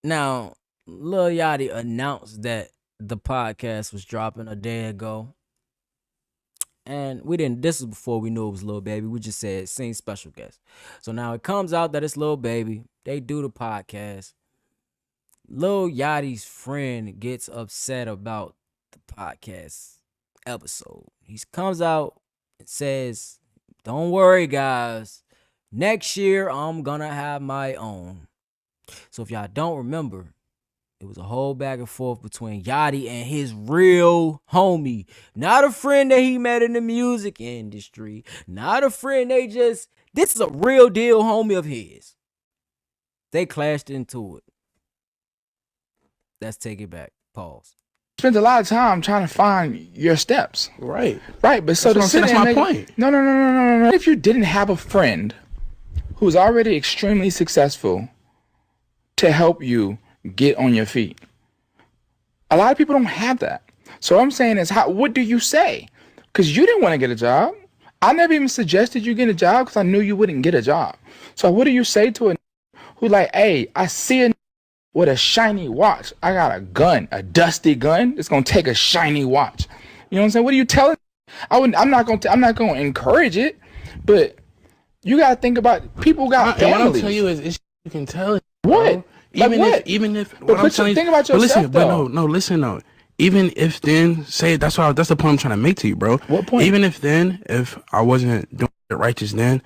Now, Lil Yachty announced that the podcast was dropping a day ago. And we didn't, this is before we knew it was Lil Baby. We just said, sing special guest. So now it comes out that it's Lil Baby. They do the podcast. Lil Yachty's friend gets upset about the podcast episode. He comes out and says, don't worry, guys. Next year, I'm going to have my own. So if y'all don't remember, it was a whole back and forth between Yachty and his real homie. Not a friend that he met in the music industry. Not a friend this is a real deal homie of his. They clashed into it. Let's take it back. Pause. Spent a lot of time trying to find your steps. Right. But so that's my point. No. If you didn't have a friend who's already extremely successful to help you get on your feet, a lot of people don't have that. So what I'm saying is, what do you say? Because you didn't want to get a job. I never even suggested you get a job because I knew you wouldn't get a job. So what do you say to a who like, hey, I see a with a shiny watch. I got a gun, a dusty gun. It's gonna take a shiny watch. You know what I'm saying? What are you telling? I'm not gonna encourage it, but you gotta think about people got families. What I'm telling you is you can tell it. What? Even if what I'm telling you, think about yourself, listen though. Even if then, that's the point I'm trying to make to you, bro. What point? Even if I wasn't doing it righteous then,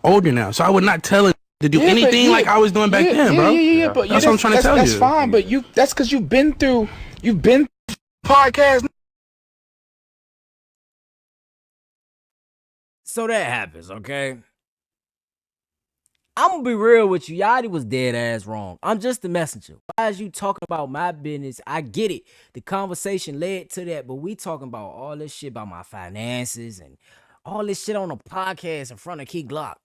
older now, so I would not tell it to do anything like I was doing back then, bro. Yeah, but that's what I'm trying to tell you. That's fine, but that's because you've been through podcasts. So that happens, okay? I'm gonna be real with you. Yachty was dead ass wrong. I'm just the messenger. Why is you talking about my business? I get it. The conversation led to that, but we talking about all this shit about my finances and all this shit on a podcast in front of Key Glock.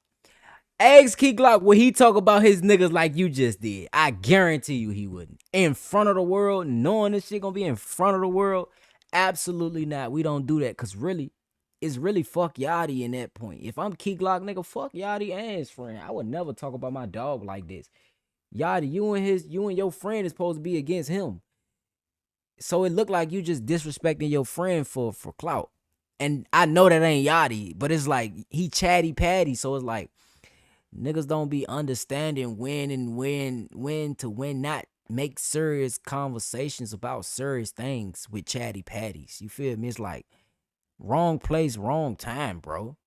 Ask Key Glock, would he talk about his niggas like you just did? I guarantee you he wouldn't. In front of the world, knowing this shit gonna be in front of the world? Absolutely not. We don't do that, because really, it's really fuck Yachty in that point. If I'm Key Glock, nigga, fuck Yachty and his friend. I would never talk about my dog like this. Yachty, you and your friend is supposed to be against him. So it looked like you just disrespecting your friend for clout. And I know that ain't Yachty, but it's like he chatty patty, so it's like niggas don't be understanding when to not make serious conversations about serious things with chatty patties. You feel me? It's like wrong place, wrong time, bro.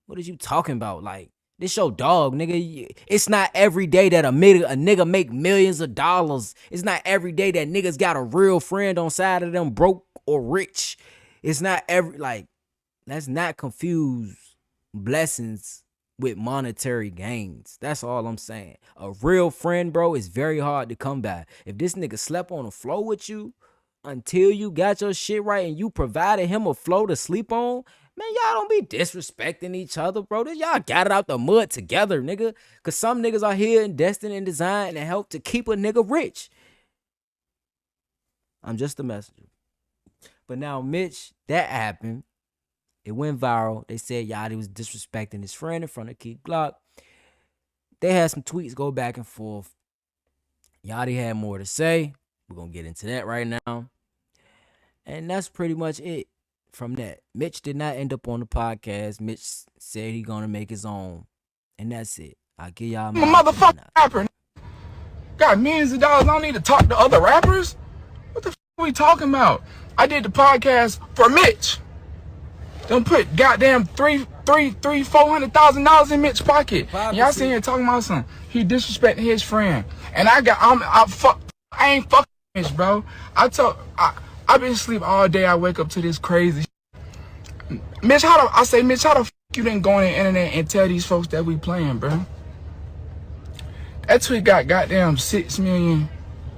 What is you talking about? Like, this your dog, nigga. It's not every day that a nigga make millions of dollars. It's not every day that niggas got a real friend on side of them, broke or rich. It's not let's not confuse blessings with monetary gains. That's all I'm saying. A real friend, bro, is very hard to come by. If this nigga slept on the floor with you until you got your shit right and you provided him a floor to sleep on, man, y'all don't be disrespecting each other, bro. Y'all got it out the mud together, nigga. Because some niggas are here and destined and designed to help to keep a nigga rich. I'm just a messenger. But now, Mitch, that happened. It went viral. They said Yachty was disrespecting his friend in front of Key Glock. They had some tweets go back and forth. Yachty had more to say. We're going to get into that right now. And that's pretty much it from that. Mitch did not end up on the podcast. Mitch said he going to make his own. And that's it. I'll give y'all I'm a motherfucking rapper. Got millions of dollars. I don't need to talk to other rappers. What the f are we talking about? I did the podcast for Mitch. Don't put goddamn $400,000 in Mitch's pocket. Y'all sitting here talking about something. He disrespecting his friend. And I ain't fucking Mitch, bro. I've been asleep all day. I wake up to this crazy shit. Mitch, how the f you didn't go on the internet and tell these folks that we playing, bro? That tweet got goddamn 6 million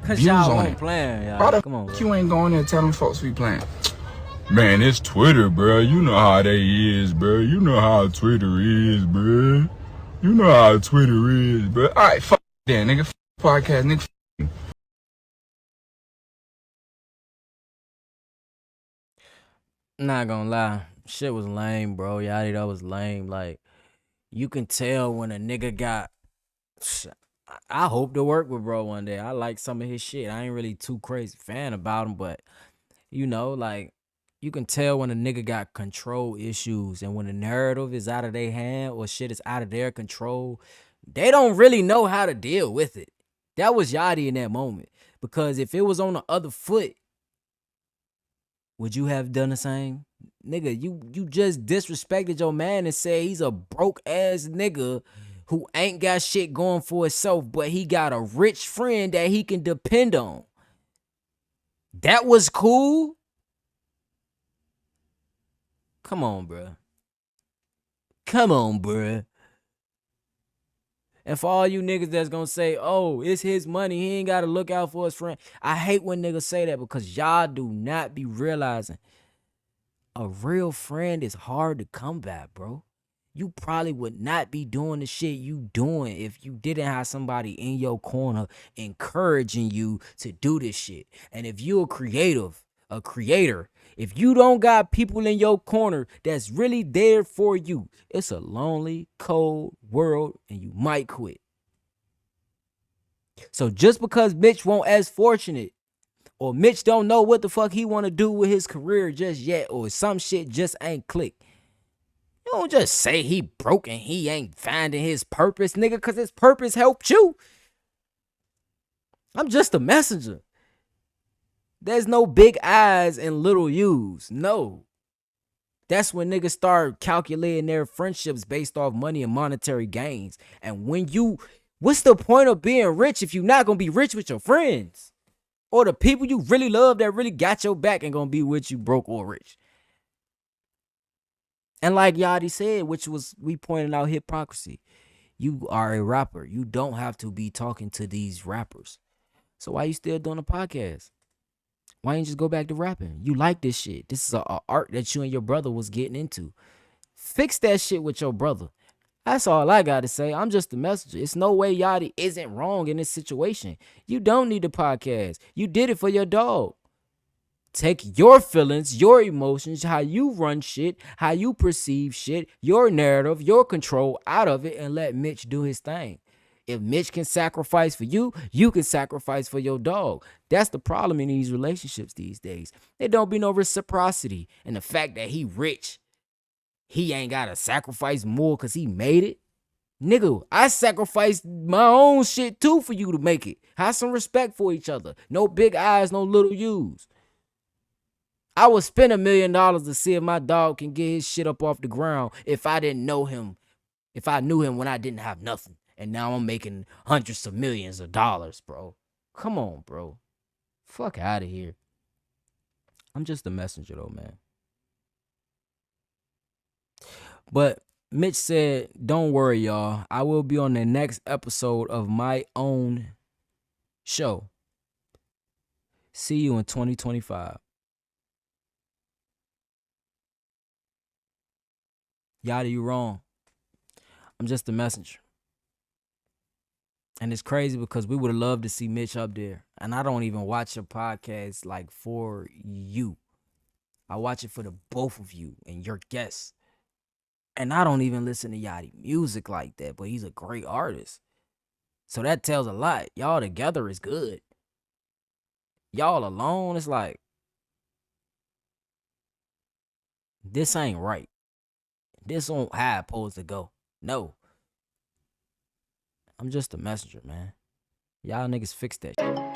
views on it. Why the f you ain't going there and tell them folks we playing? Man, it's Twitter, bro. You know how they is, bro. You know how Twitter is, bro. You know how Twitter is, bro. Alright, fuck then, nigga. F podcast, nigga. Not gonna lie. Shit was lame, bro. Yachty, that was lame. Like, you can tell when a nigga got... I hope to work with bro one day. I like some of his shit. I ain't really too crazy fan about him, but you know, like you can tell when a nigga got control issues and when the narrative is out of their hand or shit is out of their control, they don't really know how to deal with it. That was Yachty in that moment. Because if it was on the other foot, would you have done the same? Nigga, you just disrespected your man and said he's a broke ass nigga who ain't got shit going for himself, but he got a rich friend that he can depend on. That was cool? Come on, bruh. Come on, bruh. And for all you niggas that's gonna say, oh, it's his money, he ain't gotta look out for his friend. I hate when niggas say that because y'all do not be realizing a real friend is hard to come by, bro. You probably would not be doing the shit you doing if you didn't have somebody in your corner encouraging you to do this shit. And if you a creator, if you don't got people in your corner that's really there for you, it's a lonely, cold world and you might quit. So just because Mitch won't as fortunate or Mitch don't know what the fuck he want to do with his career just yet or some shit just ain't click, you don't just say he broke and he ain't finding his purpose, nigga, because his purpose helped you. I'm just a messenger. There's no big I's and little U's. No. That's when niggas start calculating their friendships based off money and monetary gains. And what's the point of being rich if you're not going to be rich with your friends? Or the people you really love that really got your back and going to be with you broke or rich. And like Yachty said, which was, we pointed out hypocrisy. You are a rapper. You don't have to be talking to these rappers. So why you still doing a podcast? Why ain't you just go back to rapping? You like this shit. This is a art that you and your brother was getting into. Fix that shit with your brother. That's all I got to say. I'm just a messenger. It's no way Yachty isn't wrong in this situation. You don't need a podcast. You did it for your dog. Take your feelings, your emotions, how you run shit, how you perceive shit, your narrative, your control out of it and let Mitch do his thing. If Mitch can sacrifice for you, you can sacrifice for your dog. That's the problem in these relationships these days. There don't be no reciprocity. And the fact that he rich, he ain't got to sacrifice more because he made it. Nigga, I sacrificed my own shit too for you to make it. Have some respect for each other. No big eyes, no little U's. I would spend $1 million to see if my dog can get his shit up off the ground if I didn't know him, if I knew him when I didn't have nothing. And now I'm making hundreds of millions of dollars, bro. Come on, bro. Fuck out of here. I'm just a messenger though, man. But Mitch said, don't worry, y'all. I will be on the next episode of my own show. See you in 2025. Yachty, you wrong. I'm just a messenger. And it's crazy because we would have loved to see Mitch up there. And I don't even watch your podcast like for you. I watch it for the both of you and your guests. And I don't even listen to Yachty music like that, but he's a great artist. So that tells a lot. Y'all together is good. Y'all alone, it's like, this ain't right. This ain't how it's supposed to go. No. I'm just a messenger, man. Y'all niggas fix that shit.